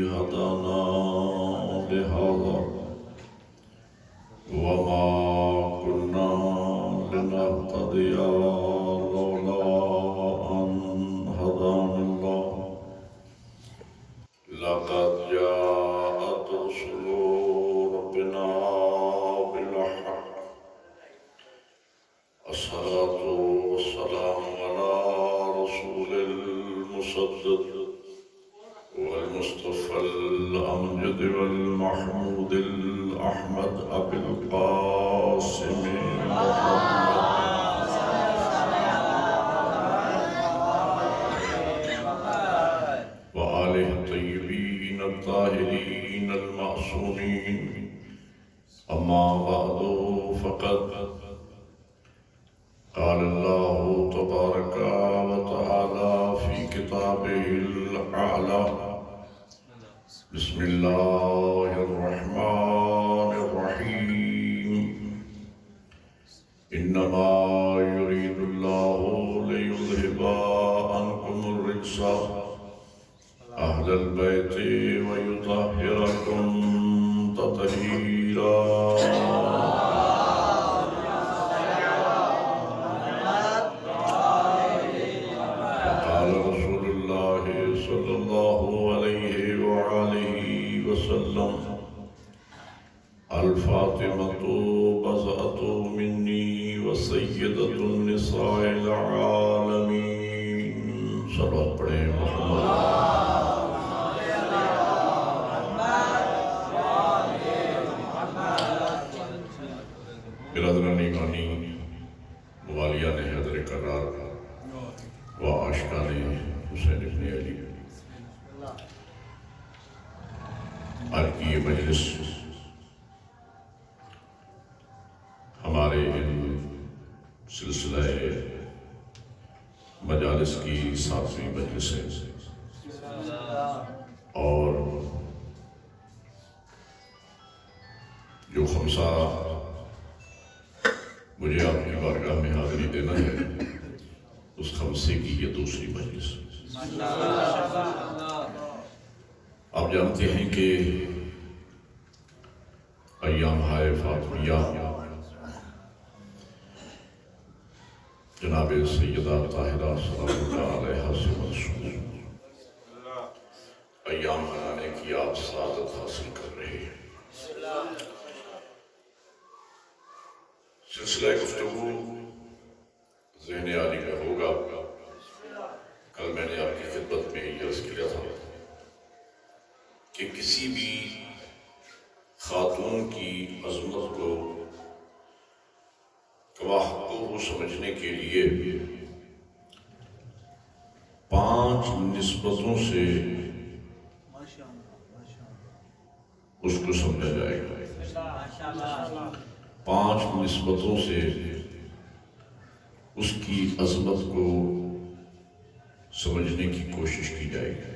هدانا لهذا وما كنا لنهتدي لولا أن هدانا الله لقد جاءت رسل ربنا بالحق الصلاة والسلام على رسول المصدق والمصطفى الأمجد والمحمود الأحمد أبي القاسم محمد وآله الطيبين الطاهرين المعصومين. أما بعد فقد قال الله تبارك وتعالى في كتابه الأعلى بسم الله الرحمن الرحيم إنما يريد الله ليذهب عنكم الرجس أهل البيت ويطهركم تطهيرا. صلى الله عليه وآله وسلم الفاطمة بضعة مني وسيدة النساء العالمين. صلوات پڑھیں محمد. برادران ایمانی، موالیان حضر قرار و عاشقان حسین ابن علی، آج کی یہ مجلس ہمارے ان سلسلہ مجالس کی 7ویں مجلس ہے، اور جو خمسہ مجھے آپ کی بارگاہ میں حاضری دینا ہے، اس خمسے کی یہ دوسری مجلس. آپ جانتے ہیں کہ ایام ہائے فاطمیہ جناب سیدہ طاہرہ سلام اللہ علیہ سے منسوب ایام منانے کی آپ سعادت حاصل کر رہے ہیں. سلسلہ گفتگو ذہن عالی میں ہوگا. کل میں نے آپ کی خدمت میں یہ عرض کیا تھا کہ کسی بھی خاتون کی عظمت کو کو سمجھنے کے لیے 5 نسبتوں سے اس کو سمجھا جائے گا. 5 نسبتوں سے اس کی عظمت کو سمجھنے کی کوشش کی جائے گی.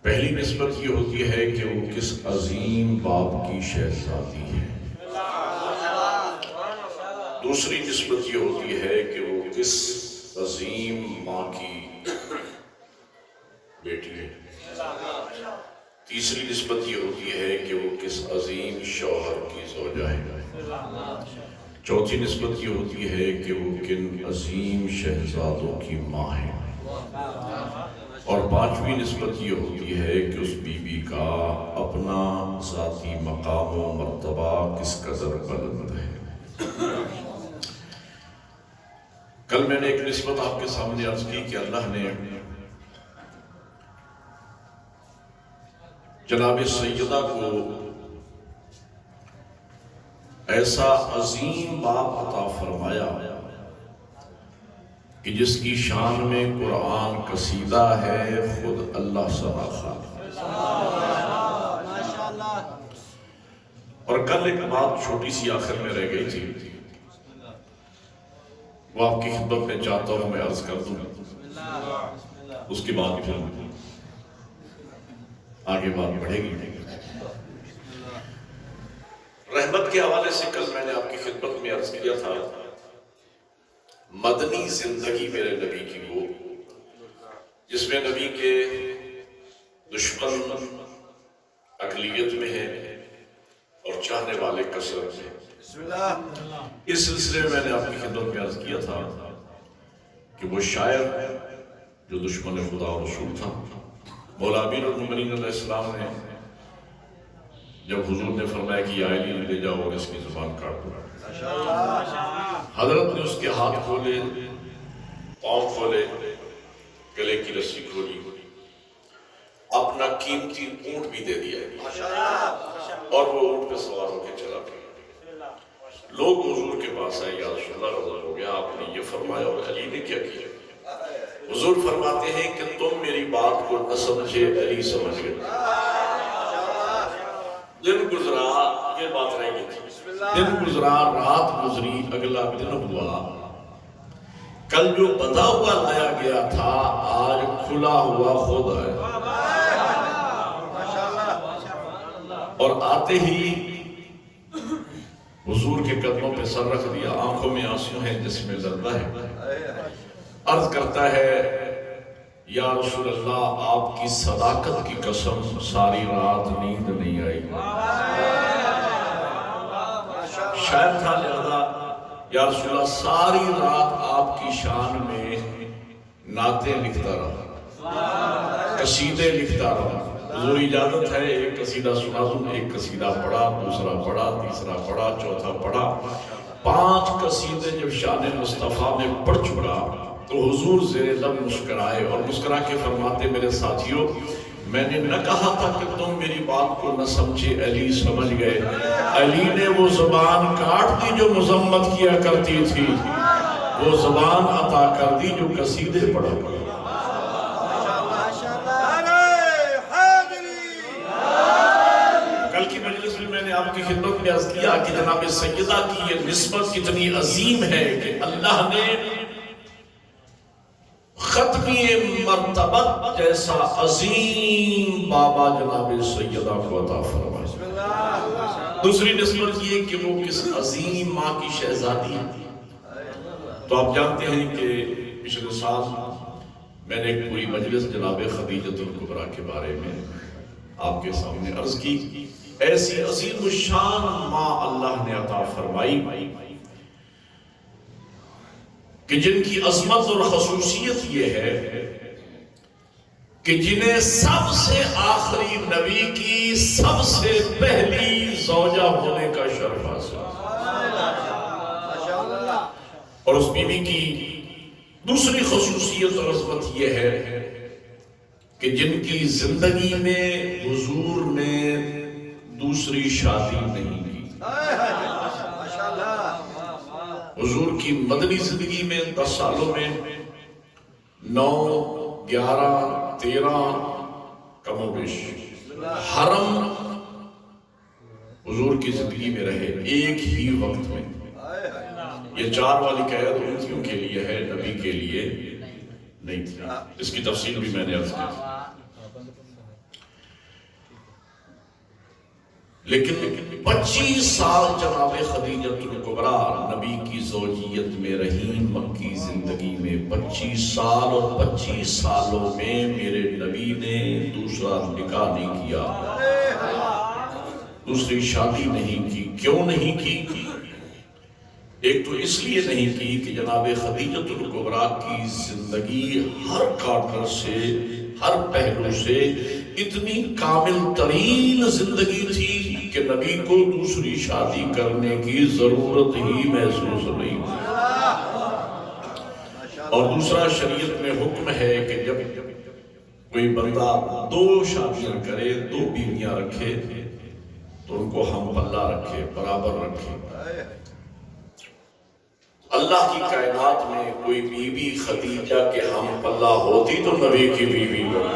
پہلی نسبت یہ ہوتی ہے کہ وہ کس عظیم باپ کی شہزادی ہے. دوسری نسبت یہ ہوتی ہے کہ وہ کس عظیم ماں کی بیٹی ہے. تیسری نسبت یہ ہوتی ہے کہ وہ کس عظیم شوہر کی زوجہ ہے. چوتھی نسبت یہ ہوتی ہے کہ وہ کن عظیم شہزادوں کی ماں ہے. اور 5ویں نسبت یہ ہوتی ہے کہ اس بی بی کا اپنا ذاتی مقام و مرتبہ کس قدر بلند ہے. کل میں نے ایک نسبت آپ کے سامنے عرض کی کہ اللہ نے جناب سیدہ کو ایسا عظیم باپ عطا فرمایا کہ جس کی شان میں قرآن قصیدہ ہے خود اللہ سبحانہ خالق. اور کل ایک بات چھوٹی سی آخر میں رہ گئی تھی، وہ آپ کی خدمت میں چاہتا ہوں میں عرض کر دوں. اس کے بعد پھر آگے بات بڑھے گی. رحمت کے حوالے سے کل میں نے آپ کی خدمت میں عرض کیا تھا، مدنی زندگی میرے نبی کی وہ جس میں نبی کے دشمن اقلیت میں ہے اور چاہنے والے کثرت میں. اس سلسلے میں نے آپ کی خدمت میں عرض کیا تھا کہ وہ شاعر جو دشمن خدا و رسول تھا، مولا امیر المومنین علیہ السلام نے جب حضور نے فرمایا کہ یا علی لے جاؤ اور اس کی زبان کاٹ دو، حضرت نے اس کے ہاتھ کھولے، پاؤں کھولے، گلے کی رسی کھولی، اپنا قیمتی اونٹ بھی دے دیا اور وہ اونٹ پہ سوار ہو کے چلا گیا. لوگ حضور کے پاس آئے، یا رسول اللہ رضا ہو گیا، آپ نے یہ فرمایا اور علی نے کیا کیا؟ حضور فرماتے ہیں کہ تم میری بات کو نہ سمجھے، علی سمجھ گئے. دن گزرا، یہ بات رہ گئی تھی، دن گزرا، رات گزری، اگلا دن ہوا، کل جو بندھا ہوا لایا گیا تھا آج کھلا ہوا خود ہے. اور آتے ہی حضور کے قدموں پہ سر رکھ دیا، آنکھوں میں آنسو ہیں، جسم میں زردہ ہے، عرض کرتا ہے یا رسول اللہ آپ کی صداقت کی قسم ساری رات نیند نہیں آئی. شاید تھا لہذا یا رسول اللہ ساری رات آپ کی شان میں نعتیں لکھتا رہا، قصیدے لکھتا رہا. حضور اجازت ہے ایک قصیدہ سنا دوں؟ ایک قصیدہ پڑھا، دوسرا پڑھا، تیسرا پڑھا، چوتھا پڑھا، 5 قصیدے جب شان مصطفیٰ میں پڑھ چکا تو حضور زیر لب مسکرائے اور مسکرا کے فرماتے میرے ساتھیوں میں نے نہ کہا تھا کہ تم میری بات کو نہ سمجھے، علی سمجھ گئے. علی نے وہ زبان کاٹ دی جو مذمت کیا کرتی تھی، وہ زبان عطا کر دی جو قصیدے پڑھا کرتی. کل کی مجلس میں نے آپ کی خدمت میں عرض کیا کہ جناب سیدہ کی یہ نسبت کتنی عظیم ہے کہ اللہ نے ختمی مرتبت جیسا عظیم بابا جناب سیدہ کو عطا فرمایا. دوسری نسبت یہ کہ وہ کس عظیم ماں کی شہزادی ہے. تو آپ جانتے ہیں کہ پچھلے سال میں نے ایک پوری مجلس جناب خدیجۃ الکبریٰ کے بارے میں آپ کے سامنے عرض کی. ایسی عظیم الشان ماں اللہ نے عطا فرمائی کہ جن کی عظمت اور خصوصیت یہ ہے کہ جنہیں سب سے آخری نبی کی سب سے پہلی زوجہ ہونے کا شرف حاصل. اور اس بیوی کی دوسری خصوصیت اور عظمت یہ ہے کہ جن کی زندگی میں حضور نے دوسری شادی نہیں کی. حضور کی مدنی زندگی میں 10 سالوں میں 9، 11، 13 کم و بیش حرم حضور کی زندگی میں رہے ایک ہی وقت میں. یہ 4 والی قید امتیوں کے لیے ہے، نبی کے لیے نہیں تھی. اس کی تفصیل بھی میں نے عرض کی تھی. لیکن 25 سال جناب خدیجۃ الکبریٰ نبی کی زوجیت میں رہی مکی زندگی میں. 25 سال اور 25 سالوں میں میرے نبی نے دوسرا نکاح نہیں کیا، دوسری شادی نہیں کی. کیوں نہیں کی؟ ایک تو اس لیے نہیں کی کہ جناب خدیجۃ الکبریٰ کی زندگی ہر کارنر سے، ہر پہلو سے اتنی کامل ترین زندگی تھی کہ نبی کو دوسری شادی کرنے کی ضرورت ہی محسوس نہیں ہوئی. اور دوسرا شریعت میں حکم ہے کہ جب کوئی بندہ 2 شادیاں کرے، 2 بیویاں رکھے تو ان کو ہم پلہ رکھے، برابر رکھے. اللہ کی کائنات میں کوئی بیوی خدیجہ کے ہم پلہ ہوتی تو نبی کی بیوی ہوتی.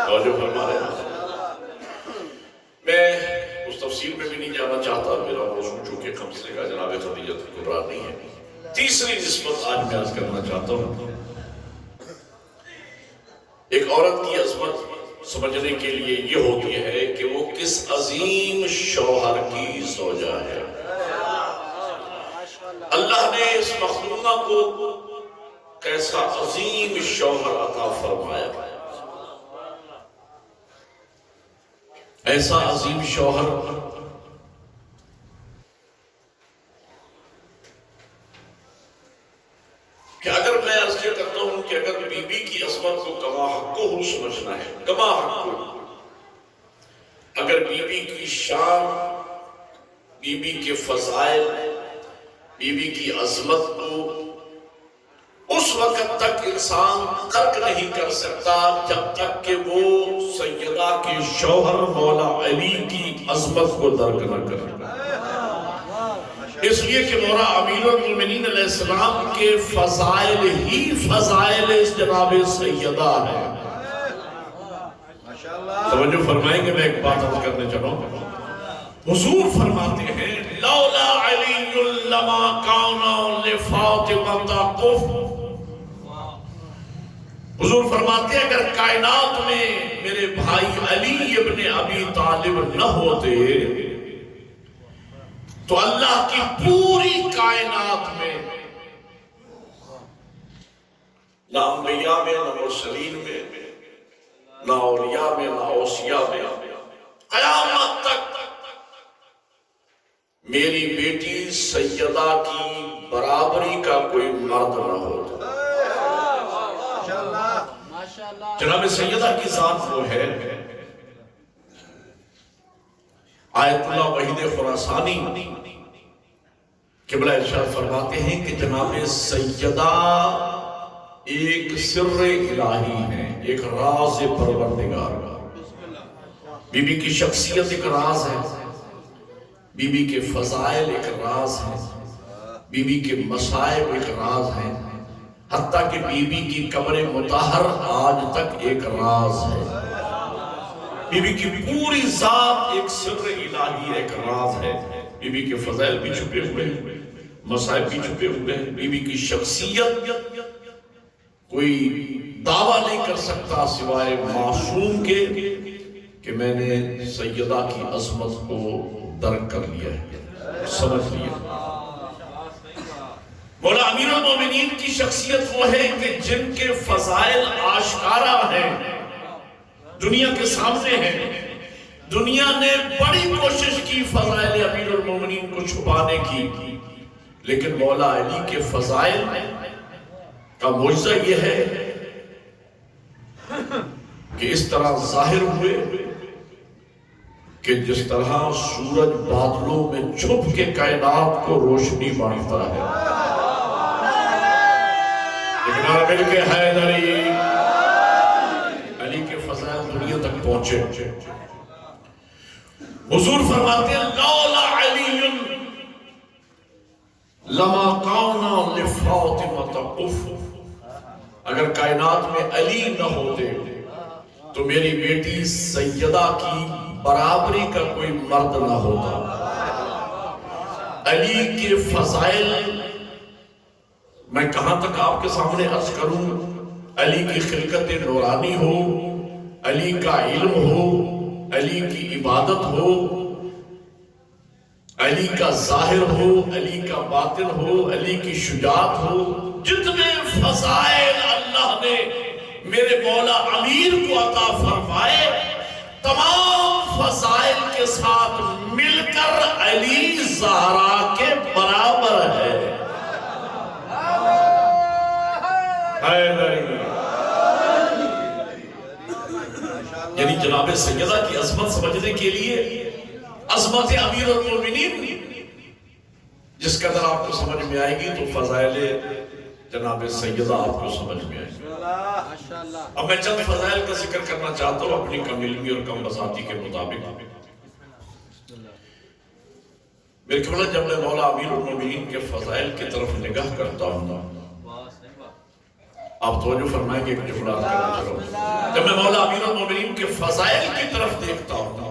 توجہ فرما رہے ہیں. میں اس تفصیل میں بھی نہیں جانا چاہتا، میرا موضوع چونکہ خمسے کا جناب خدیجۃ الکبریٰ نہیں ہے. تیسری نسبت آج میں عرض کرنا چاہتا ہوں. ایک عورت کی عظمت سمجھنے کے لیے یہ ہوتی ہے کہ وہ کس عظیم شوہر کی زوجہ ہے. اللہ نے اس مخلوقہ کو کیسا عظیم شوہر عطا فرمایا. ایسا عظیم شوہر کہ اگر میں عرض یہ کرتا ہوں کہ اگر بی بی کی عصمت کو کما حقہ سمجھنا ہے، کما حقہ، اگر بی بی کی شان، بی بی کے فضائل، بی بی کی عظمت کو اس وقت تک انسان درک نہیں کر سکتا جب تک کہ وہ سیدہ کے شوہر مولا علی کی عظمت کو درک نہ کرے۔ اس لیے کہ مولا امیر المومنین علیہ السلام کے فضائل ہی فضائل اس جناب سیدہ ہے۔ توجہ فرمائیں گے، میں ایک بات عرض کرنے چلوں۔ حضور فرماتے ہیں لولا علی لما کان لفاطمہ قف۔ حضور فرماتے ہیں اگر کائنات میں میرے بھائی علی ابن ابی طالب نہ ہوتے تو اللہ کی پوری کائنات میں، نہ انبیاء میں، نہ مرسلین میں، نہ اولیاء میں، نہ اوصیاء میں، قیامت تک میری بیٹی سیدہ کی برابری کا کوئی مرد نہ ہوتا۔ جناب سیدہ کی ذات وہ ہے، آیت اللہ وحید خراسانی قبلہ ارشاد فرماتے ہیں کہ جناب سیدہ ایک سر الہی ہے، ایک راز پروردگار۔ بی بی کی شخصیت ایک راز ہے، بی بی کے فضائل ایک راز ہے، بی بی کے مصائب ایک راز ہے، حتیٰ کہ بی بی کی قبر مطہر آج تک ایک راز ہے۔ بی بی کی پوری ذات ایک سر الہی ایک راز ہے۔ بی بی کے فضائل بھی چھپے ہوئے ہیں، مصائب بھی چھپے ہوئے ہیں۔ بی بی کی شخصیت کوئی دعویٰ نہیں کر سکتا سوائے معصوم کے کہ میں نے سیدہ کی عظمت کو درک کر لیا ہے، سمجھ لیا۔ مولا امیر المومنین کی شخصیت وہ ہے کہ جن کے فضائل آشکارا ہیں، دنیا کے سامنے ہیں۔ دنیا نے بڑی کوشش کی فضائل امیر المومنین کو چھپانے کی، لیکن مولا علی کے فضائل کا معجزہ یہ ہے کہ اس طرح ظاہر ہوئے کہ جس طرح سورج بادلوں میں چھپ کے کائنات کو روشنی بانٹتا ہے۔ لیکن مل کے حیدری علی کے فضائل دنیا تک پہنچے۔ حضور فرماتے ہیں لولا علی لما کان لفاطمہ قف۔ اگر کائنات میں علی نہ ہوتے تو میری بیٹی سیدہ کی برابری کا کوئی مرد نہ ہوتا۔ علی کے فضائل میں کہاں تک آپ کے سامنے عرض کروں؟ علی کی خلقت نورانی ہو، علی کا علم ہو، علی کی عبادت ہو، علی کا ظاہر ہو، علی کا باطن ہو، علی کی شجاعت ہو، جتنے فضائل اللہ نے میرے مولا امیر کو عطا فرمائے، تمام فضائل کے ساتھ مل کر علی زہرا کے برابر ہے۔ یعنی جناب سیدہ کی عظمت سمجھنے کے لیے عظمت امیر المومنین جس قدر آپ کو سمجھ میں آئے گی تو فضائل جناب سیدہ آپ کو سمجھ میں آئے گی۔ اب میں چند فضائل کا ذکر کرنا چاہتا ہوں اپنی کم علمی اور کم بساطی کے مطابق۔ میرے خیال جب میں مولا امیر المومنین کے فضائل کی طرف نگاہ کرتا ہوں، آپ توجہ فرمائیں گے کہ جملہ کرنا چلو، جب میں مولا امیر المومنین کے فضائل کی طرف دیکھتا ہوں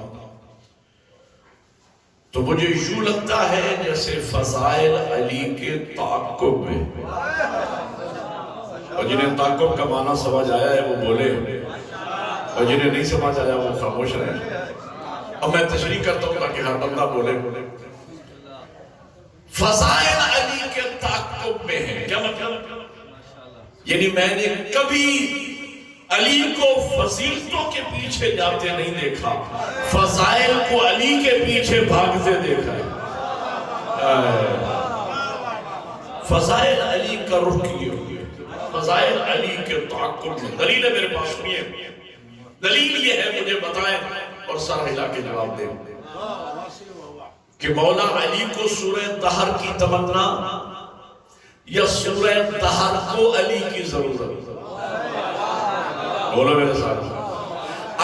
تو مجھے یوں لگتا ہے جیسے فضائل علی کے تعاقب میں، اور جنہیں تعاقب کا معنی سمجھ آیا ہے وہ بولے، اور جنہیں نہیں سمجھ آیا وہ خاموش رہے۔ اب میں تشریح کرتا ہوں تاکہ ہر بندہ بولے۔ فضائل علی کے تعاقب میں ہیں، کیا مطلب؟ یعنی میں نے کبھی علی کو فضیلتوں کے پیچھے جاتے نہیں دیکھا، فضائل کو علی کے پیچھے بھاگتے دیکھا ہے۔ فضائل علی کا رخ کیے ہوئے، فضائل علی کے تعاقب میں دلیل ہے میرے پاس سنیے، دلیل یہ ہے مجھے بتائیں اور سر ہلا کے جواب دیں کہ مولا علی کو سورہ دہر کی تمنا یا سورہ دہر کو علی کی ضرورت؟ بولو میرے ساتھ،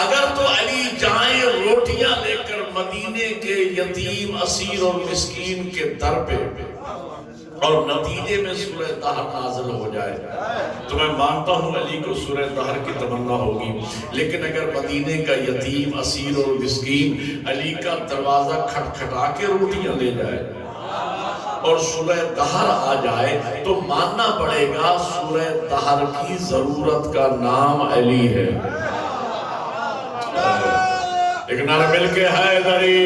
اگر تو علی جائیں روٹیاں لے کر مدینے کے یتیم اسیر اور مسکین کے در پہ اور نتیجے میں سورہ دہر نازل ہو جائے تو میں مانتا ہوں علی کو سورہ دہر کی تمنا ہوگی، لیکن اگر مدینے کا یتیم اسیر اور مسکین علی کا دروازہ کھٹکھٹا کے روٹیاں لے جائے اور سورہ دہر آ جائے تو ماننا پڑے گا سورہ دہر کی ضرورت کا نام علی ہے۔ ایک نعرہ مل کے حیدری۔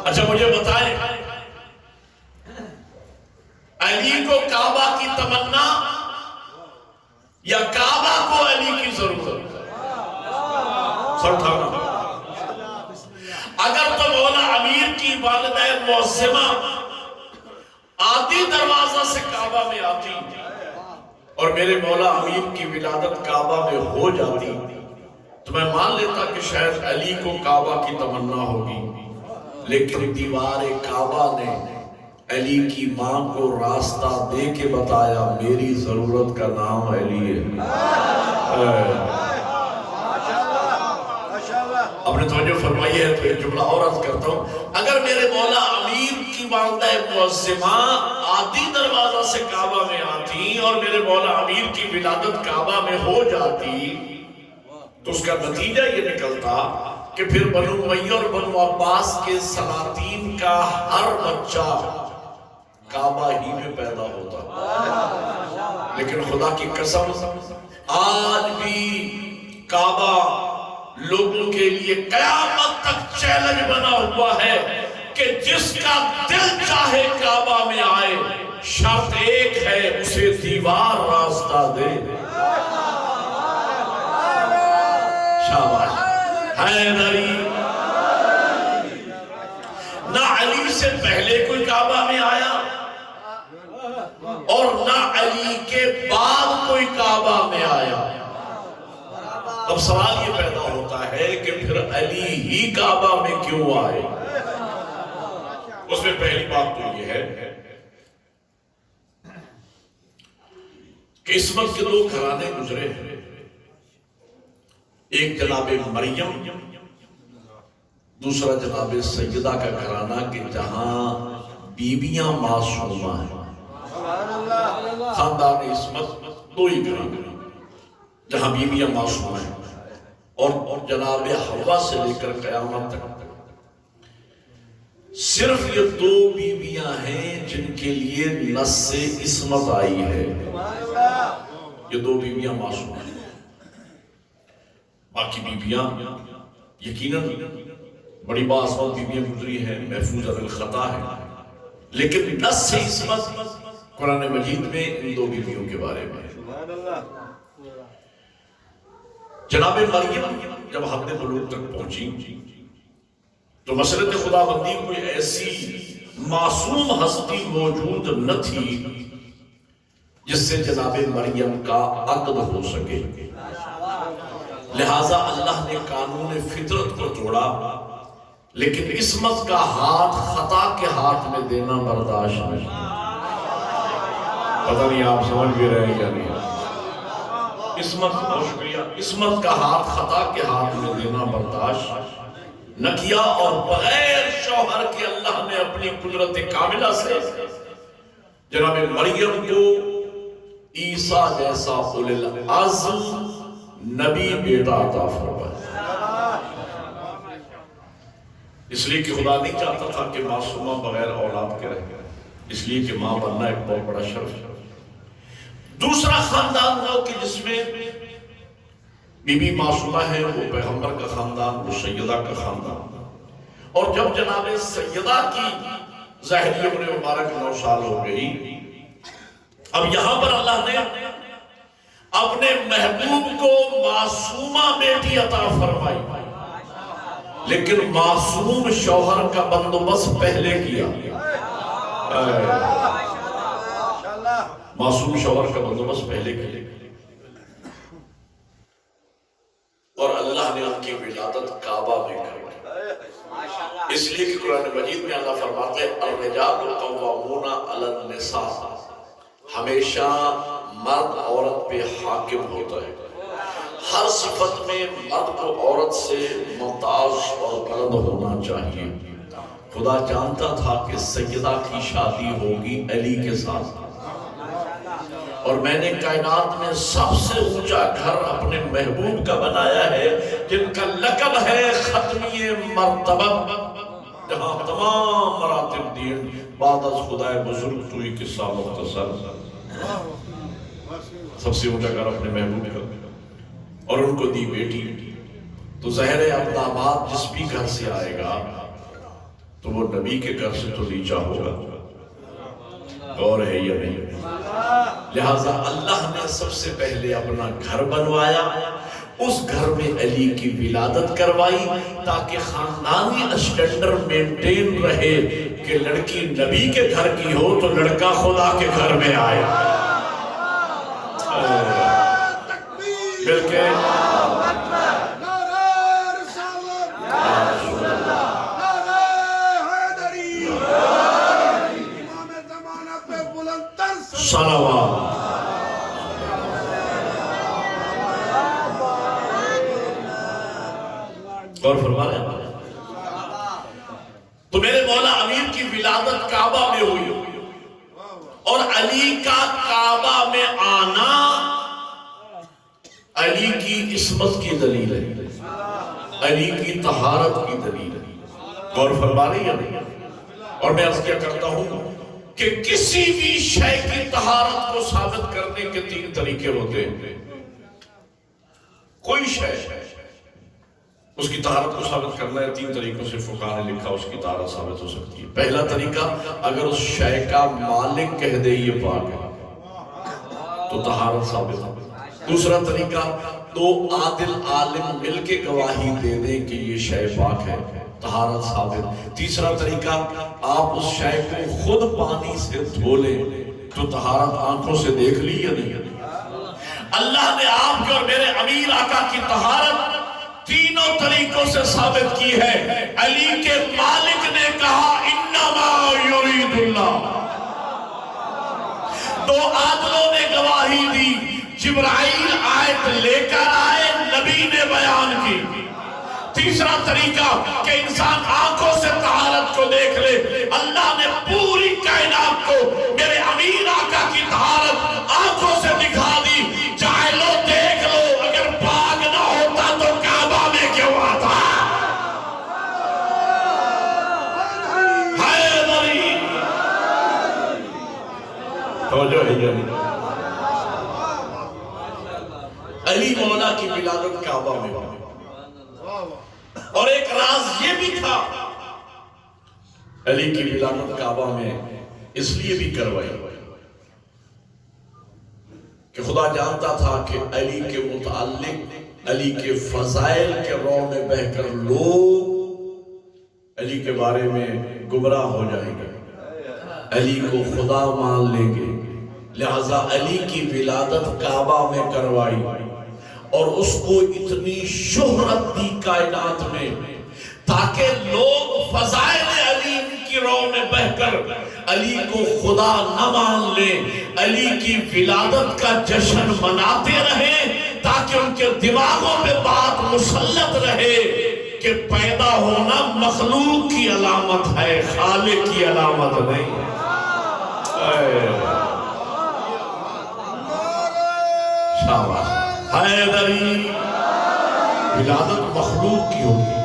اچھا مجھے بتائیں علی کو کعبہ کی تمنا یا کعبہ کو علی کی ضرورت؟ سر اٹھانا۔ اگر تو مولا امیر کی والدہ معظمہ آدھی دروازہ سے کعبہ میں آتی اور میرے مولا امیر کی ولادت کعبہ میں ہو جاتی تو میں مان لیتا کہ شاید علی کو کعبہ کی تمنا ہوگی، لیکن دیوار کعبہ نے علی کی ماں کو راستہ دے کے بتایا میری ضرورت کا نام علی ہے۔ اپنے توجہ فرمائی ہے تو ایک جملہ اور عرض کرتا ہوں، اگر میرے مولا امیر کی والدہ معظمہ آدھی دروازہ سے کعبہ میں آتی اور میرے مولا امیر کی ولادت کعبہ میں ہو جاتی تو اس کا نتیجہ یہ نکلتا کہ پھر بنو امیہ اور بنو عباس کے سلاطین کا ہر بچہ کعبہ ہی میں پیدا ہوتا، لیکن خدا کی قسم آج بھی کعبہ لوگوں کے لیے قیامت تک چیلنج بنا ہوا ہے کہ جس کا دل چاہے کعبہ میں آئے، شرط ایک ہے اسے دیوار راستہ دے۔ شاباش حیدری۔ نہ علی سے پہلے کوئی کعبہ میں آیا اور نہ علی کے بعد کوئی کعبہ میں آیا۔ اب سوال یہ پیدا ہوتا ہے کہ پھر علی ہی کعبہ میں کیوں آئے؟ اس میں پہلی بات تو یہ ہے کہ اس وقت کے دو گھرانے گزرے ہیں، ایک جناب مریم، دوسرا جناب سیدہ کا گھرانہ کہ جہاں بیویاں معصومہ ہیں۔ خاندان عصمت دو ہی گھرانے جہاں بیویاں معصومہ ہیں، اور جناب حوا سے لے کر قیامت تک صرف یہ دو بیویاں ہیں جن کے لیے نص سے عصمت آئی ہے، یہ دو بیویاں معصومہ ہیں۔ باقی بیویاں یقیناً بڑی باعثمت بیویاں گزری ہیں، محفوظ عن الخطا ہے، لیکن نص سے عصمت قرآن مجید میں ان دو بیویوں کے بارے میں ہے۔ جناب مریم جب حد بلوغ تک پہنچی تو مسئلۃ خدا بندی کوئی ایسی معصوم ہستی موجود نہ تھی جس سے جناب مریم کا عقد ہو سکے، لہٰذا اللہ نے قانون فطرت کو توڑا، لیکن عصمت کا ہاتھ خطا کے ہاتھ میں دینا برداشت نہیں۔ پتہ نہیں آپ سمجھ بھی رہے ہیں کیا نہیں؟ عصمت، بہت شکریہ، عصمت کا ہاتھ خطا کے ہاتھ میں دینا برداشت نہ کیا، اور بغیر شوہر کے اللہ نے اپنی قدرت کاملہ سے جناب مریم کو عیسیٰ جیسا اولی العزم نبی بیٹا عطا فرمایا، اس لیے کہ خدا نہیں چاہتا تھا کہ معصومہ بغیر اولاد کے رہے، اس لیے کہ ماں بننا ایک بہت بڑا شرف ہے۔ دوسرا خاندان وہ کہ جس میں بی بی معصومہ ہے، وہ پیغمبر کا خاندان، وہ سیدہ کا خاندان، اور جب جناب سیدہ کی ظاہری عمر مبارک 9 سال ہو گئی اب یہاں پر اللہ نے اپنے محبوب کو معصومہ بیٹی عطا فرمائی، لیکن معصوم شوہر کا بندوبست پہلے کیا۔ معصوم شوہر کا بندوبست پہلے کیا، اور اللہ نے ان کی ولادت کعبہ میں کروائی۔ اس لیے کہ قرآن مجید میں اللہ فرماتے ہیں الرجال قوامون علی النساء، ہمیشہ مرد عورت پہ حاکم ہوتا ہے۔ ہر صفت میں مرد کو عورت سے ممتاز اور بلند ہونا چاہیے۔ خدا جانتا تھا کہ سیدہ کی شادی ہوگی علی کے ساتھ، اور میں نے کائنات میں سب سے اونچا گھر اپنے محبوب کا بنایا ہے، جن کا لقب ہے ختمی مرتبہ، جہاں تمام مراتب دین بعد از خدای بزرگ توئی قصہ مختصر، سب سے اونچا گھر اپنے محبوب کا، اور ان کو دی بیٹی۔ تو ظاہر ہے اب داماد جس بھی گھر سے آئے گا تو وہ نبی کے گھر سے تو نیچا ہوگا، اور ہے یا نہیں؟ لہٰذا اللہ نے سب سے پہلے اپنا گھر بنوایا، اس گھر میں علی کی ولادت کروائی تاکہ خاندانی اسٹینڈر مینٹین رہے کہ لڑکی نبی کے گھر کی ہو تو لڑکا خدا کے گھر میں آئے۔ بلکہ صلوات اور فرما رہے ہیں تو میرے مولا امیر کی ولادت کعبہ میں ہوئی، اور علی کا کعبہ میں آنا علی کی عصمت کی دلیل ہے، علی کی طہارت کی دلیل ہے۔ غور فرما رہی ہے؟ اور میں عرض کیا کرتا ہوں کہ کسی بھی شے کی طہارت کو ثابت کرنے کے 3 طریقے ہوتے ہیں۔ کوئی شے اس کی طہارت کو ثابت کرنا ہے، 3 طریقوں سے فقہاء نے لکھا اس کی طہارت ثابت ہو سکتی ہے۔ پہلا طریقہ، اگر اس شے کا مالک کہہ دے یہ پاک ہے تو طہارت ثابت ہے۔ دوسرا طریقہ، 2 عادل عالم مل کے گواہی دے دیں کہ یہ شے پاک ہے، طہارت ثابت۔ تیسرا طریقہ، آپ اس شے کو خود پانی سے دھو لیں تو طہارت آنکھوں سے دیکھ لی یا نہیں؟ اللہ نے آپ کے اور میرے امیر آقا کی طہارت 3 طریقوں سے ثابت کی ہے۔ علی کے مالک نے کہا انما یرید اللہ، 2 عادلوں نے گواہی دی، جبرائیل آیت لے کر آئے، نبی نے بیان کی۔ تیسرا طریقہ کہ انسان آنکھوں سے طہارت کو دیکھ لے، اللہ نے پوری کائنات کو میرے امیر آقا کی طہارت آنکھوں سے دکھا دی۔ چاہے لو دیکھ لو، اگر پاک نہ ہوتا تو کعبہ میں کیوں آتا؟ حیدری توجہ ہے یا نہیں؟ علی مولا کی ولادت کعبہ میں ہوئی، اور ایک راز یہ بھی تھا علی کی ولادت کعبہ میں اس لیے بھی کروائی کہ خدا جانتا تھا کہ علی کے متعلق، علی کے فضائل کے رو میں بہ کر لوگ علی کے بارے میں گمراہ ہو جائیں گے، علی کو خدا مان لیں گے۔ لہذا علی کی ولادت کعبہ میں کروائی، اور اس کو اتنی شہرت دی کائنات میں تاکہ لوگ فضائل علی کی رو میں بہ کر علی کو خدا نہ مان لیں، علی کی ولادت کا جشن مناتے رہیں، تاکہ ان کے دماغوں میں بات مسلط رہے کہ پیدا ہونا مخلوق کی علامت ہے، خالق کی علامت نہیں۔ شاباش، حیدری ولادت مخلوق کی ہوگی،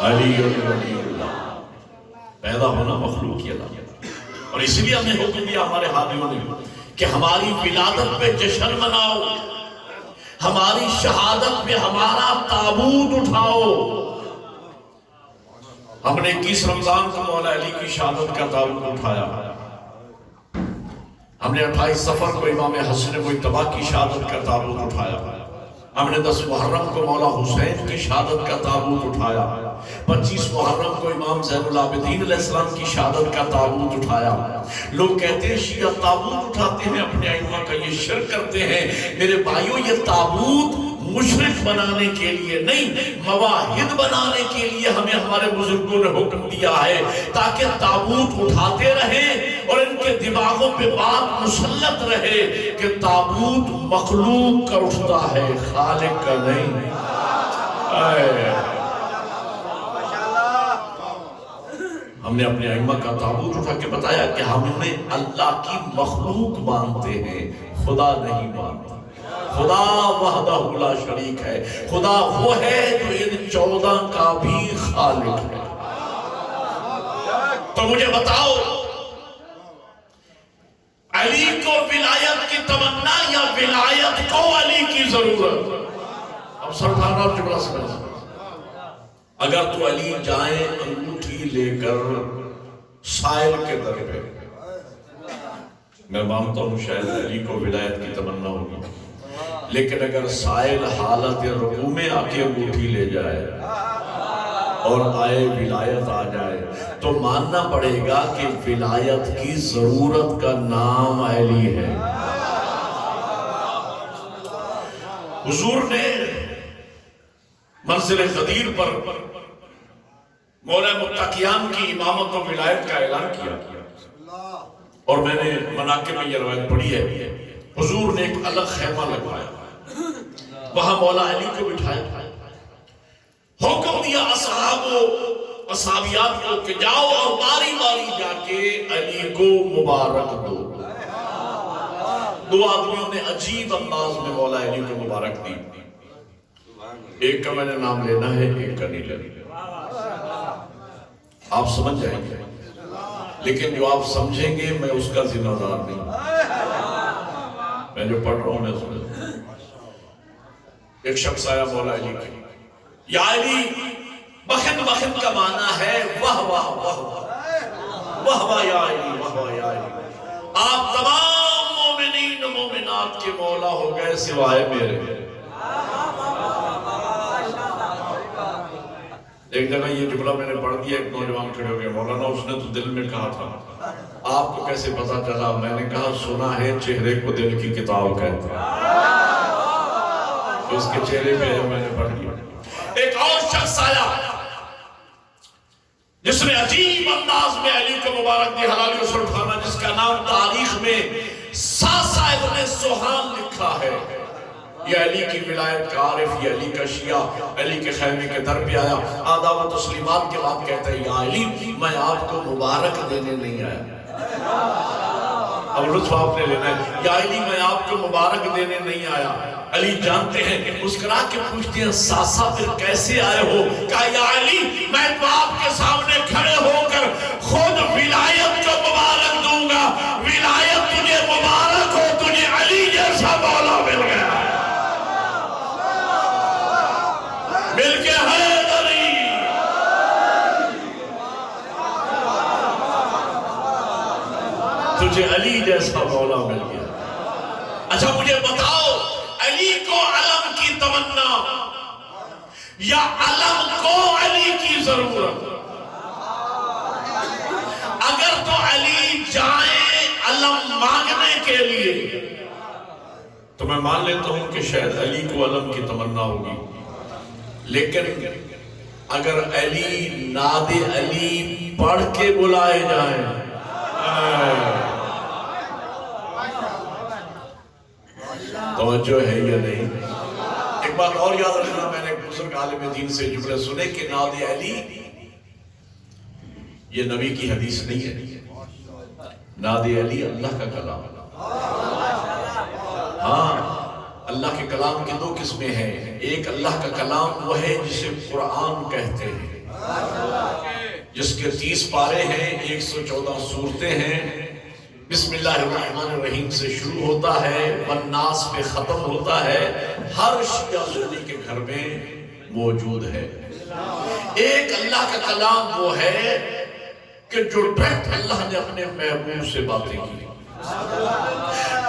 علی اللہ پیدا ہونا مخلوق کی علامت۔ اور اسی لیے ہمیں حکم دیا ہمارے حامیوں نے کہ ہماری ولادت پہ جشن مناؤ، ہماری شہادت پہ ہمارا تابوت اٹھاؤ۔ ہم نے 21 رمضان کو مولا علی کی شہادت کا تابوت اٹھایا، ہم نے 28 صفر کو امام حسن مجتبیٰ کی شہادت کا تابوت اٹھایا، ہم نے 10 محرم کو مولا حسین کی شہادت کا تابوت اٹھایا، 25 محرم کو امام زین العابدین علیہ السلام کی شہادت کا تابوت اٹھایا۔ لوگ کہتے ہیں شیعہ تابوت اٹھاتے ہیں، اپنے ائمہ کا یہ شرک کرتے ہیں۔ میرے بھائیوں، یہ تابوت مشرک بنانے کے لیے نہیں، مواحد بنانے کے لیے ہمیں ہمارے بزرگوں نے حکم دیا ہے، تاکہ تابوت اٹھاتے رہیں اور ان کے دماغوں پہ بات مسلط رہے کہ تابوت مخلوق کا اٹھتا ہے، خالق کا نہیں۔ ہم نے اپنے ائمہ کا تابوت اٹھا کے بتایا کہ ہم انہیں اللہ کی مخلوق مانتے ہیں، خدا نہیں مانتے۔ خدا وحدہ لا شریک ہے، خدا وہ ہے جو ان 14 کا بھی خالق ہے۔ تو مجھے بتاؤ، علی کو ولایت کی تمنا یا ولایت کو علی کی ضرورت؟ اب سرکار آپ جملہ سمجھ، اگر تو علی جائیں انگوٹھی لے کر سائل کے در پہ، میں مانتا ہوں شاید علی کو ولایت کی تمنا ہوگی، لیکن اگر سائل حالت رکوع میں آ کے انگوٹھی لے جائے اور آئے ولایت آ جائے تو ماننا پڑے گا کہ ولایت کی ضرورت کا نام علی ہے۔ حضور نے منزل غدیر پر مولا متقیان کی امامت و ولایت کا اعلان کیا، اور میں نے مناقب میں یہ روایت پڑھی ہے، حضور نے ایک الگ خیمہ لگوایا، وہاں مولا علی کو بٹھایا، حکم دیا اصحابیات کو کہ جاؤ اور باری باری جا کے علی کو مبارک دو۔ 2 آدمیوں نے عجیب انداز میں مولا علی کو مبارک دی، ایک کا میں نے نام لینا ہے، ایک کا نہیں لینا، آپ سمجھ جائیں گے، لیکن جو آپ سمجھیں گے میں اس کا ذمہ دار نہیں، میں جو پڑھ رہا ہوں میں سمجھ۔ ایک شخص آیا مولا علی کے، یا علی، بخت بخت کا معنی ہے واہ واہ واہ واہ واہ یا علی، واہ واہ یا علی، آپ تمام مومنین و مومنات کے مولا ہو گئے سوائے میرے۔ ایک جگہ یہ جملہ میں نے پڑھ دیا، ایک نوجوان کھڑے ہو گئے، مولانا اس نے تو دل میں کہا تھا، آپ کو کیسے پتا چلا؟ میں نے کہا سنا ہے چہرے کو دل کی کتاب کہتے ہیں، اس کے چہرے پہ ہے، میں نے پڑھ دیا۔ ایک اور شخص آیا جس نے عجیب انداز میں علی کو مبارک دی، حلالی و سلطانہ، جس کا نام تاریخ میں ساسا ابن سوہان لکھا ہے۔ یہ علی کی ولایت کا عارف، یہ علی کا شیعہ، علی کے خیمے کے در پہ آیا، آداب و تسلیمات کے بعد کہتا ہے، یا علی، میں آپ کو مبارک دینے نہیں آیا۔ اب لطف آپ نے لینا ہے، یا علی، میں آپ کو مبارک دینے نہیں آیا۔ علی جانتے ہیں، مسکرا کے پوچھتے ہیں، ساسا پھر کیسے آئے ہو؟ کہا، یا علی، میں تو آپ کے سامنے کھڑے ہو کر خود ولایت کو مبارک دوں گا۔ ولایت تجھے مبارک ہو، تجھے علی جیسا مولا مل گیا، مل کے حیدری۔ تجھے علی جیسا مولا مل گیا۔ اچھا مجھے بتاؤ، علی کو علم کی تمنا یا علم کو علی کی ضرورت؟ اگر تو علی جائیں علم مانگنے کے لیے تو میں مان لیتا ہوں کہ شاید علی کو علم کی تمنا ہوگی، لیکن اگر علی ناد علی پڑھ کے بلائے جائیں، توجہ ہے یا نہیں؟ ایک بات اور یاد رکھنا، میں نے بزرگ عالم دین سے جملے سنے کہ ناد علی یہ نبی کی حدیث نہیں ہے، ناد علی اللہ کا کلام۔ ہاں، اللہ کے کلام کی 2 قسمیں ہیں، ایک اللہ کا کلام وہ ہے جسے قرآن کہتے ہیں، جس کے 30 پارے ہیں، 114 سورتیں ہیں، بسم اللہ الرحمن الرحیم سے شروع ہوتا ہے، والناس پہ ختم ہوتا ہے، ہر شیعہ سنی کے گھر میں موجود ہے۔ ایک اللہ کا کلام وہ ہے کہ جو ڈائریکٹ اللہ نے اپنے محبوب سے باتیں کی،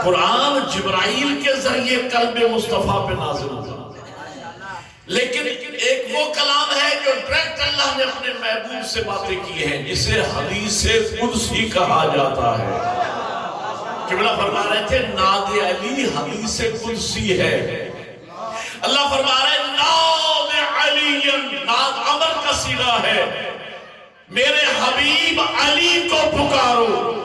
قرآن جبرائیل کے ذریعے قلب مصطفیٰ پہ نازل ہوتا، لیکن ایک وہ کلام ہے جو ڈائریکٹ اللہ نے اپنے محبوب سے باتیں کی ہیں، جسے حدیث قدسی کہا جاتا ہے۔ قبلہ فرما رہے تھے ناد علی حدیث قدسی ہے۔ اللہ فرما رہے ناد علی، ناد امر کا صیغہ ہے، میرے حبیب علی کو پکارو۔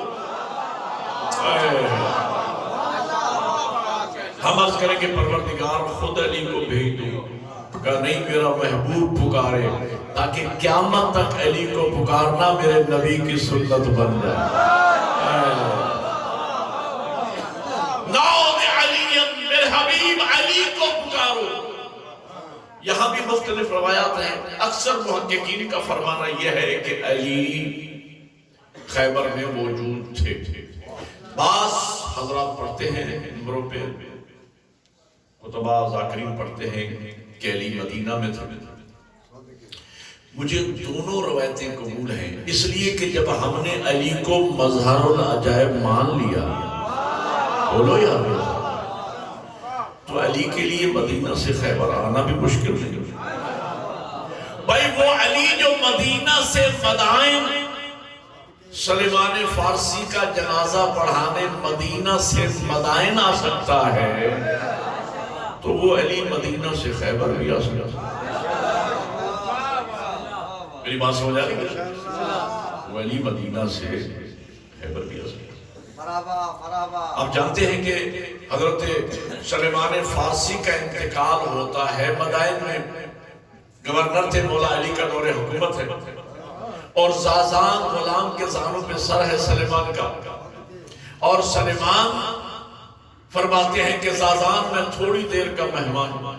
ہم عرض کریں کہ پروردگار خود علی کو بھیج دو، کہا نہیں میرا محبوب پکارے، تاکہ قیامت تک علی کو پکارنا میرے نبی کی سنت بن جائے۔ نعوذ علی، میرے حبیب علی کو پکارو۔ یہاں بھی مختلف روایات ہیں، اکثر محققین کا فرمانا یہ ہے کہ علی خیبر میں موجود تھے۔ بعض حضرات پڑھتے ہیں نمبروں پہ، کتبہ ذاکرین پڑھتے ہیں کہ علی مدینہ میں تھے۔ مجھے دونوں روایتیں قبول ہیں، اس لیے کہ جب ہم نے علی کو مظہر العجائب مان لیا، بولو یا تو علی کے لیے مدینہ سے خیبر آنا بھی مشکل نہیں۔ بھائی وہ علی جو مدینہ سے مدائن سلیمان فارسی کا جنازہ پڑھانے مدینہ سے مدائن آ سکتا ہے، تو وہ علی مدینہ سے خیبر بھی آ سکتا ہے۔ میری بات سمجھ آ رہی ہے؟ وہ علی مدینہ سے خیبر بھی آ سکتا ہے۔ آپ جانتے ہیں کہ حضرت سلیمان فارسی کا انتقال ہوتا ہے، مدائن میں گورنر تھے، مولا علی کا دور حکومت ہے، اور زازان غلام کے زانوں پہ سر ہے سلیمان کا، اور سلیمان فرماتے ہیں کہ زازان میں تھوڑی دیر کا مہمان ہوں۔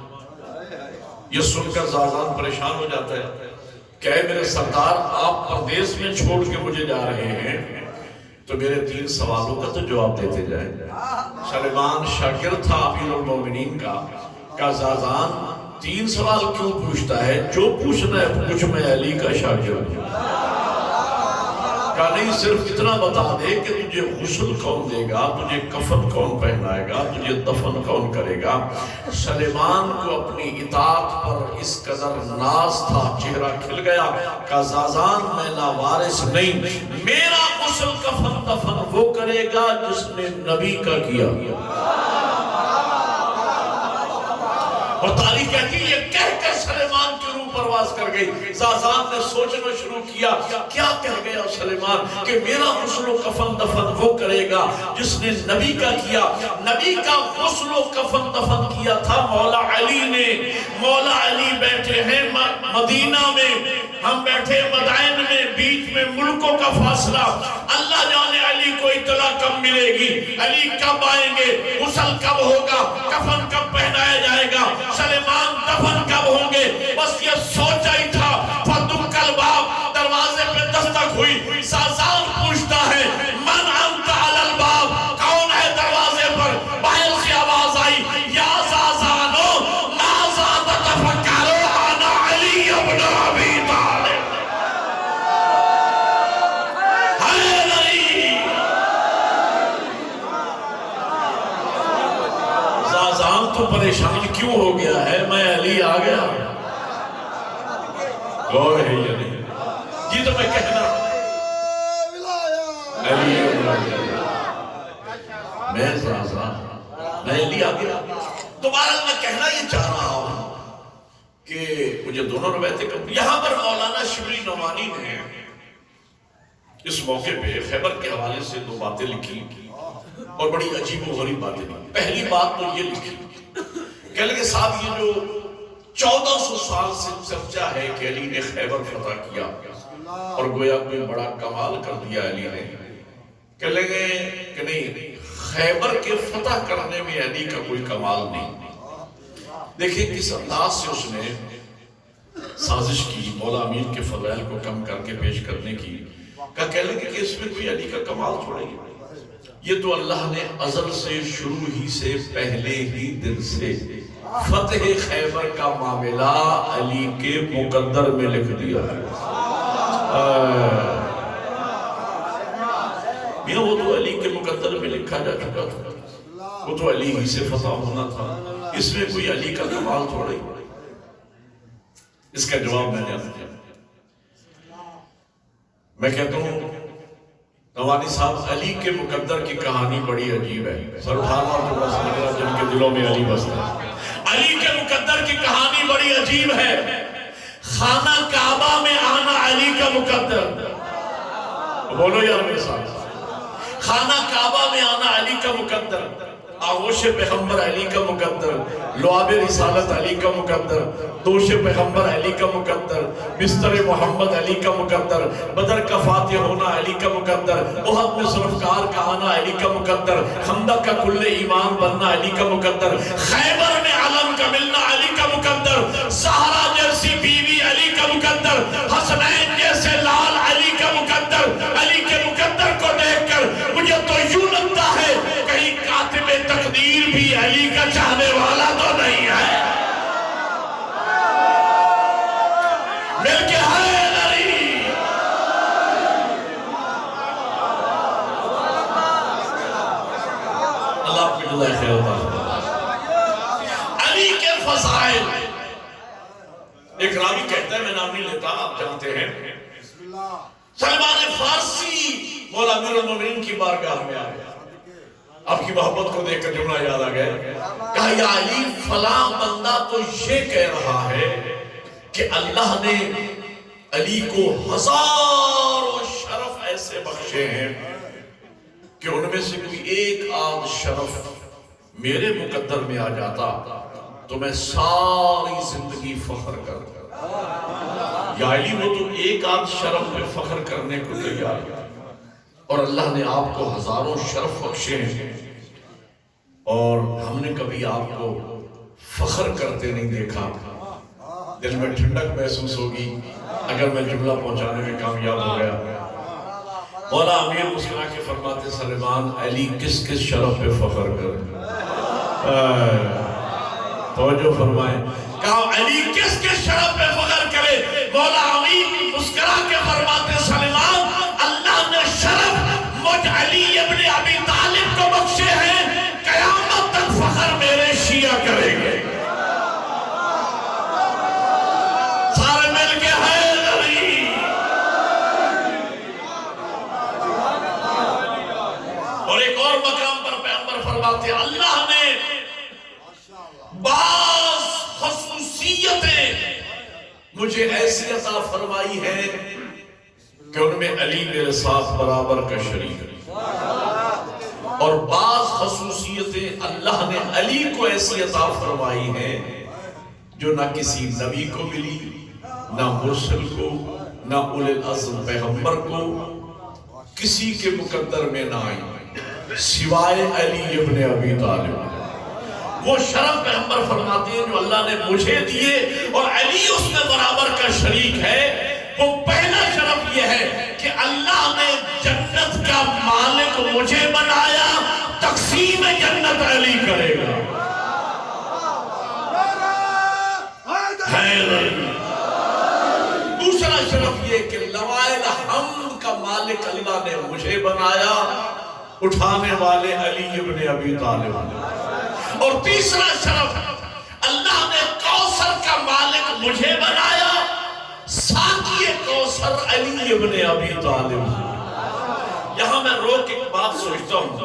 یہ سن کر زازان پریشان ہو جاتا ہے کہ اے میرے سردار، آپ پردیس میں چھوڑ کے مجھے جا رہے ہیں، تو میرے 3 سوالوں کا تو جواب دیتے جائیں۔ سلیمان شاگرد تھا امیر المومنین کا، کہ زازان 3 سوال کیوں پوچھتا ہے؟ جو پوچھنا ہے پوچھ، میں علی کا شاگرد ہوں۔ کہا نہیں، صرف اتنا بتا دے کہ تجھے غسل کون دے گا، تجھے کفن کون پہنائے گا، تجھے دفن کون کرے گا۔ سلیمان کو اپنی اطاعت پر اس قدر ناز تھا، چہرہ کھل گیا، کہا زازان میں لاوارث نہیں، میرا غسل کفن دفن وہ کرے گا جس نے نبی کا کیا۔ اور تاریخ کہتی ہے یہ کہہ کر سلیمان کی روح پرواز کر گئی۔ زازان نے سوچنا شروع کیا، کیا کہہ گیا سلیمان کہ میرا غسل و کفن دفن وہ کرے گا جس نے نبی کا کیا۔ نبی کا غسل و کفن دفن کیا تھا مولا علی نے۔ مولا علی بیٹھے ہیں مدینہ میں، ہم بیٹھے مدائن میں، بیچ میں ملکوں کا فاصلہ۔ اللہ جانے علی کو اطلاع کب ملے گی، علی کب آئیں گے، غسل کب ہوگا، کفن کب پہنایا جائے گا، سلیمان دفن کب ہوں گے۔ بس یہ سوچا ہی تھا، فدق الباب، دروازے پہ دستک ہوئی۔ زازان پوچھتا ہے من انت علی الباب، کون ہے دروازے پر؟ باہر سے آواز آئی یا زازانو ماذا تتفکرو انا علی ابن ابی طالب۔ زازان تو پریشان کیوں ہو گیا ہے، میں علی آ گیا، غور ہے یا نہیں؟ جی تو میں کہنا علی میں زازان، میں علی آ گیا۔ دوبارہ میں کہنا یہ چاہ رہا ہوں کہ مجھے دونوں روایتیں کم۔ یہاں پر مولانا شبلی نعمانی نے اس موقع پہ خیبر کے حوالے سے 2 باتیں لکھی اور بڑی عجیب و غریب باتیں لکھی۔ پہلی بات تو یہ لکھی کہ لگے صاحب یہ جو 1400 سال سے چرچا ہے کہ علی نے خیبر فتح کیا اور گویا کوئی بڑا کمال کر دیا علی نے، کہ لگے کہ نہیں، خیبر کے فتح کرنے میں علی کا کوئی کمال نہیں۔ دیکھیں کس انداز سے اس نے سازش کی مولا امین کے فضائل کو کم کر کے پیش کرنے کی، کہہ لگے کہ اس میں کوئی علی کا کمال چھوڑے گی۔ یہ تو اللہ نے ازل سے شروع ہی سے پہلے ہی دن سے فتح خیبر کا معاملہ علی کے مقدر میں لکھ دیا ہے۔ میاں وہ تو علی کے مقدر میں لکھا جا چکا تھا، وہ تو علی ہی سے فتح ہونا تھا، اس میں کوئی علی کا کمال تھوڑا ہی۔ اس کا جواب میں نے دیا، میں کہتا ہوں نوانی صاحب علی کے مقدر کی کہانی بڑی عجیب ہے، سر اٹھانا اور تھوڑا سا لگ رہا جن کے دلوں میں علی بستا ہے۔ علی کے مقدر کی کہانی بڑی عجیب ہے، خانہ کعبہ میں آنا علی کا مقدر، بولو یار میرے ساتھ، خانہ کعبہ میں آنا علی کا مقدر، آغوش پیغمبر علی کا مقدر، لعاب رسالت علی کا مقدر، دوش پیغمبر علی کا مقدر، بستر محمد علی کا مقدر، بدر کا فاتح ہونا علی کا مقدر، احد میں ذوالفقار کا آنا علی کا مقدر، خندق کا کل ایمان بننا علی کا مقدر، خیبر میں علم کا ملنا علی کا مقدر، زہرا جیسی بیوی علی کا مقدر، حسنین جیسے لال علی کا مقدر۔ علی کے مقدر کو دیکھ کر مجھے تو یوں لگتا ہے کہیں کاتب تقدیر بھی علی کا چاہنے والا تو نہیں ہے۔ مل کے ہے علی، اللہ آپ کی جزائے خیر ہوتا۔ علی کے فضائل، ایک راوی کہتا ہے، میں نام نہیں لیتا آپ جانتے ہیں، سلمان فارسی مولا امیر المومنین کی بارگاہ میں آیا، آپ کی محبت کو دیکھ کر جملہ یاد آ گئے، کہا یا علی فلاں بندہ تو یہ کہہ رہا ہے کہ اللہ نے علی کو ہزاروں شرف ایسے بخشے ہیں کہ ان میں سے کوئی ایک آدھ شرف میرے مقدر میں آ جاتا تو میں ساری زندگی فخر کرتا۔ یا علی وہ تو ایک آدھ شرف میں فخر کرنے کو تیار ہے، اور اللہ نے آپ کو ہزاروں شرف بخشے ہیں، اور ہم نے کبھی آپ کو فخر کرتے نہیں دیکھا۔ دل میں ٹھنڈک محسوس ہوگی اگر میں جملہ پہنچانے میں کامیاب ہو گیا۔ مولا امیر مسکرا کے فرماتے سلیمان علی کس کس شرف پہ فخر کرے؟ توجہ فرمائیں، کہا علی کس کس شرف پہ فخر کرے؟ مولا امیر مسکرا کے فرماتے سلیمان اللہ نے شرف مجھ علی ابن ابی طالب کو بخشے ہیں، قیامت تک فخر میرے شیعہ کریں گے۔ سارے مل کے حیدری، اور ایک اور مقام پر پیغمبر فرماتے ہیں اللہ نے بعض خصوصیتیں مجھے ایسی عطا فرمائی ہے کہ ان میں علی میرے ساتھ برابر کا شریک ہے، اور بعض خصوصیتیں اللہ نے علی کو ایسی عطا فرمائی ہیں جو نہ کسی نبی کو ملی، نہ مرسل کو، نہ اولی العزم پیغمبر کو، کسی کے مقدر میں نہ آئی سوائے علی ابن ابی طالب۔ وہ شرف پیغمبر فرماتے ہیں جو اللہ نے مجھے دیے اور علی اس میں برابر کا شریک ہے۔ وہ پہلا شرف یہ ہے کہ اللہ نے جنت کا مالک مجھے بنایا، تقسیم جنت علی کرے گا۔ دوسرا شرف یہ کہ لوائل حمد کا مالک اللہ نے مجھے بنایا، اٹھانے والے علی ابن ابی طالب۔ اور تیسرا شرف اللہ نے کوثر کا مالک مجھے بنایا، ساقی کوثر علی ابن ابی طالب۔ یہاں میں روک ایک بات سوچتا ہوں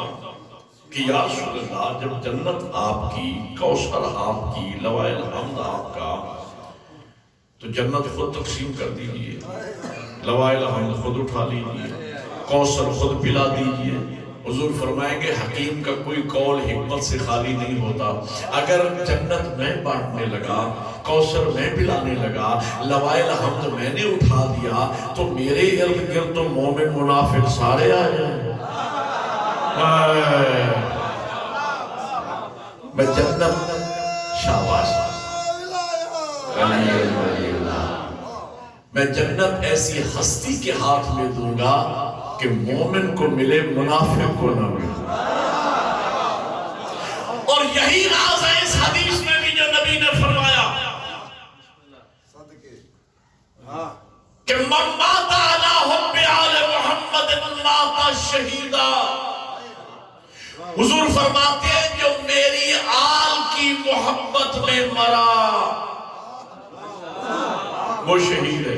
کہ یا رسول اللہ جب جنت آپ کی، کوثر آپ کی، لوائل حمد آپ کا، تو جنت خود تقسیم کر دیجئے، لوائل حمد خود اٹھا لیجئے، کوثر خود پلا دیجئے۔ حضور فرمائیں گے حکیم کا کوئی قول حکمت سے خالی نہیں ہوتا۔ اگر جنت میں بانٹنے لگا، کوثر میں پلانے لگا، لوائل حمد میں نے اٹھا دیا، تو میرے ارد گرد تو مومن منافق سارے آ جائیں۔ میں جنت شاباش میں جنت ایسی ہستی کے ہاتھ میں دوں گا کہ مومن کو ملے منافق کو نہ ملے۔ اور یہی راز ہے اس حدیث میں بھی جو نبی نے فرمایا کہ من مات علی حب آل محمد مات شہیدا. حضور فرماتے ہیں جو میری آل کی محبت میں مرا وہ شہید ہے.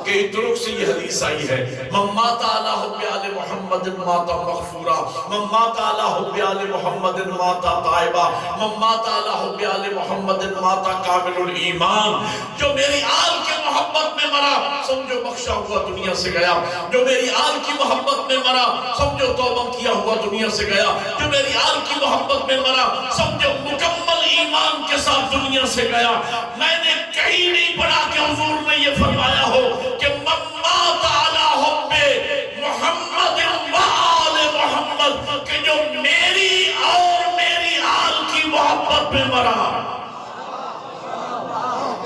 کئی طرق سے یہ حدیث آئی ہے. من مات علی حب آل محمد مات مغفورا، من مات علی حب آل محمد مات طائبا، من مات علی حب آل محمد مات کامل الایمان. جو میری آل کی محبت میں مرا سمجھو بخشا ہوا دنیا سے گیا. جو میری آل کی محبت میں مرا سمجھو توبہ کیا ہوا دنیا سے گیا. جو میری آل کی محبت میں مرا سمجھو مکمل ایمان کے ساتھ دنیا سے گیا. میں نے کہیں نہیں پڑھا کہ حضور نے یہ فرمایا ہو کہ من مات علی حب محمد و آل محمد، کہ جو میری اور میری آل کی محبت میں مرا.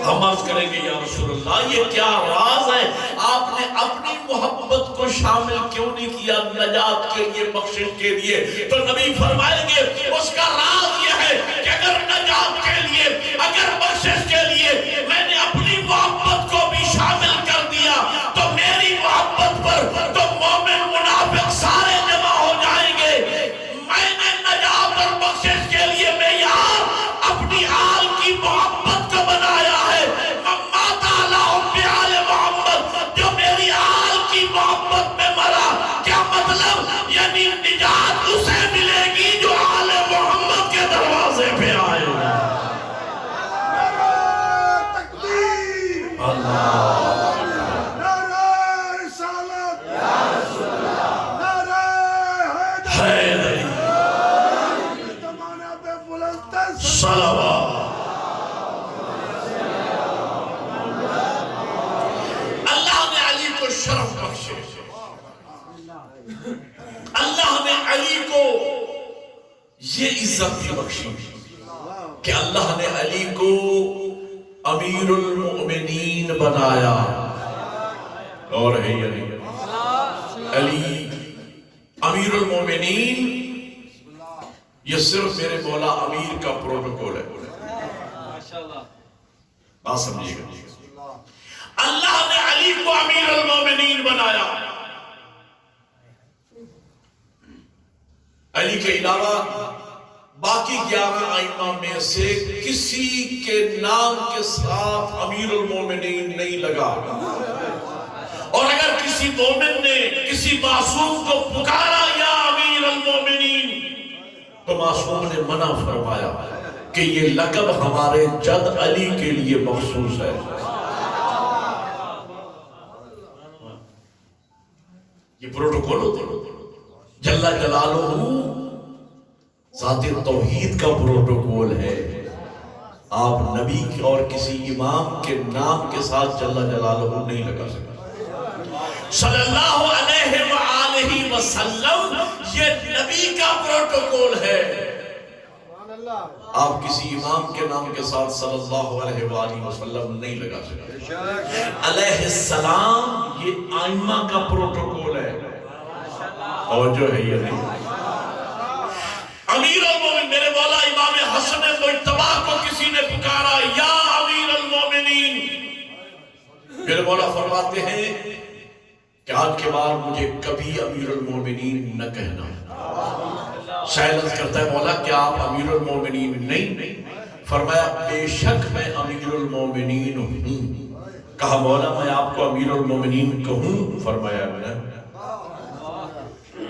ہم عرض کریں گے یا رسول اللہ یہ کیا راز ہے؟ آپ نے اپنی محبت کو شامل کیوں نہیں کیا نجات کے لیے، بخشش کے لیے؟ تو نبی فرمائیں گے اس کا راز یہ ہے کہ اگر نجات کے لیے، اگر بخشش کے لیے میں نے اپنی محبت کو بھی شامل کر دیا تو میری محبت پر تو مومن منافق سارے جمع ہو جائیں گے. میں نے نجات اور بخشش کے لیے معیار اپنی آل کی محبت کو بنایا ہے. من مات علی حب آل محمد، جو میری آل کی محبت میں مرا. کیا مطلب؟ یعنی نجات اسے ملے گی جو آل محمد کے دروازے پہ آئے. اللہ نے علی کو شرف بخشے. اللہ نے علی کو یہ عزت بھی بخشی کہ اللہ نے علی کو امیر المؤمنین بنایا. اور ہے علی امیر المؤمنین. یہ صرف میرے مولا امیر کا پروٹوکول ہے. بات سمجھیے گا. اللہ نے علی کو امیر المؤمنین بنایا. علی کے علاوہ باقی 11 ائمہ میں سے کسی کے نام کے ساتھ امیر المومنین نہیں لگا. اور اگر کسی مومن نے کسی معصوم کو پکارا یا امیر المومنین تو معصوم نے منع فرمایا کہ یہ لقب ہمارے جد علی کے لیے مخصوص ہے. یہ پروٹوکول ہوتے جل جلالہ ذات توحید کا پروٹوکول ہے. آپ نبی اور کسی امام کے نام کے ساتھ جل جلالہ نہیں لگا سکتے. صلی اللہ علیہ وآلہ وسلم یہ نبی کا پروٹوکول ہے. آپ کسی امام کے نام کے ساتھ صلی اللہ علیہ وآلہ وسلم نہیں لگا سکتے. علیہ السلام یہ ائمہ کا پروٹوکول ہے. اور جو ہے یہ نہیں. امیر المومن میرے مولا امام حسن مجتبی کو کسی نے پکارا یا امیر المومنین. میرے مولا فرماتے ہیں کہ آج کے بعد مجھے کبھی امیر المومنین نہ کہنا. سائل کرتا ہے مولا کیا آپ امیر المومنین نہیں؟ فرمایا بے شک میں امیر المومنین ہوں. کہا مولا میں آپ کو امیر المومنین کہوں؟ فرمایا میں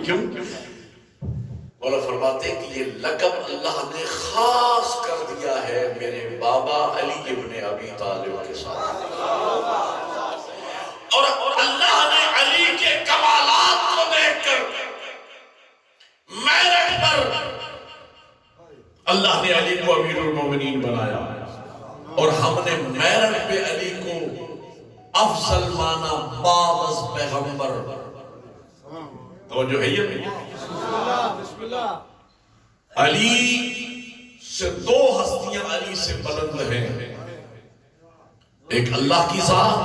کیوں؟ مولا فرماتے ہیں کہ یہ لقب اللہ نے خاص کر دیا ہے میرے بابا علی ابن ابی طالب کے ساتھ. اور اللہ نے علی کے کمالات کو دیکھ کر میرٹ پر اللہ نے علی کو امیر المومنین بنایا. اور ہم نے میرٹ پہ علی کو افضل مانا بعد از پیغمبر. توجہ ہے یہ علی سے دو ہستیاں علی سے بلند ہیں. ایک اللہ کی ذات،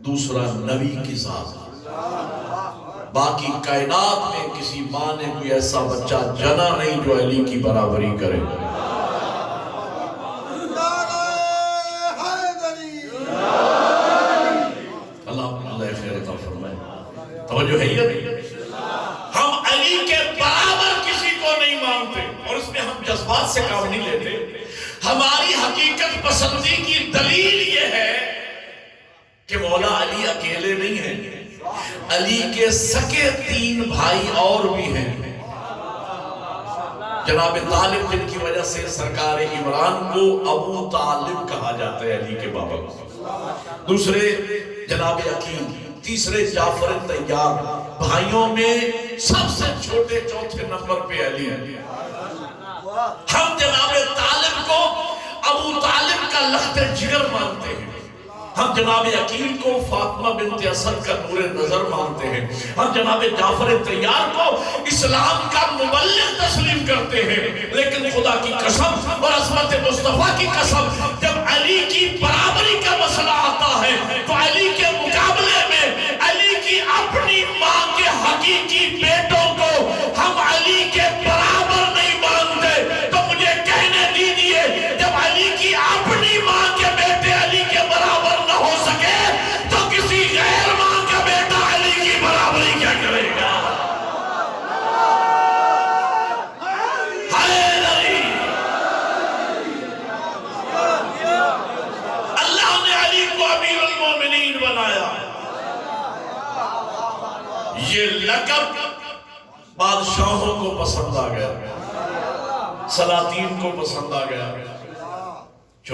دوسرا نبی کی ذات. باقی کائنات میں کسی ماں نے کوئی ایسا بچہ جنا نہیں جو علی کی برابری کرے. اللہ خیر عطا فرمائے. توجہ ہے یہ سے کام نہیں لیتے. ہماری حقیقت پسندی کی دلیل یہ ہے کہ مولا علی اکیلے نہیں ہیں، علی کے سکے 3 بھائی اور بھی ہیں. جناب طالب جن کی وجہ سے سرکار عمران کو ابو طالب کہا جاتا ہے، علی کے بابا کو. دوسرے جناب عقیل، تیسرے جعفر طیار. بھائیوں میں سب سے چھوٹے چوتھے نمبر پہ علی ہے. ہم جناب طالب کو ابو طالب کا لخت جگر مانتے ہیں. ہم جناب عقیل کو فاطمہ بنت اسد کا نور نظر مانتے ہیں. ہم جناب جعفر طیار کو اسلام کا مبلغ تسلیم کرتے ہیں. لیکن خدا کی قسم اور عظمت مصطفیٰ کی قسم، جب علی کی برابری کا مسئلہ آتا ہے تو علی کے مقابلے میں علی کی اپنی ماں کے حقیقی بیٹوں کو ہم علی کے برابر نہیں مانتے. تو مجھے کہنے دیجئے، جب علی کی اپنی ماں کے بیٹے علی کے برابر نہ ہو سکے تو کسی غیر ماں کا بیٹا علی کی برابری کیا کرے گا؟ اللہ نے علی کو امیر المومنین بنایا. یہ لقب بادشاہوں کو پسند آ گیا، سلاطین کو پسند آ گیا.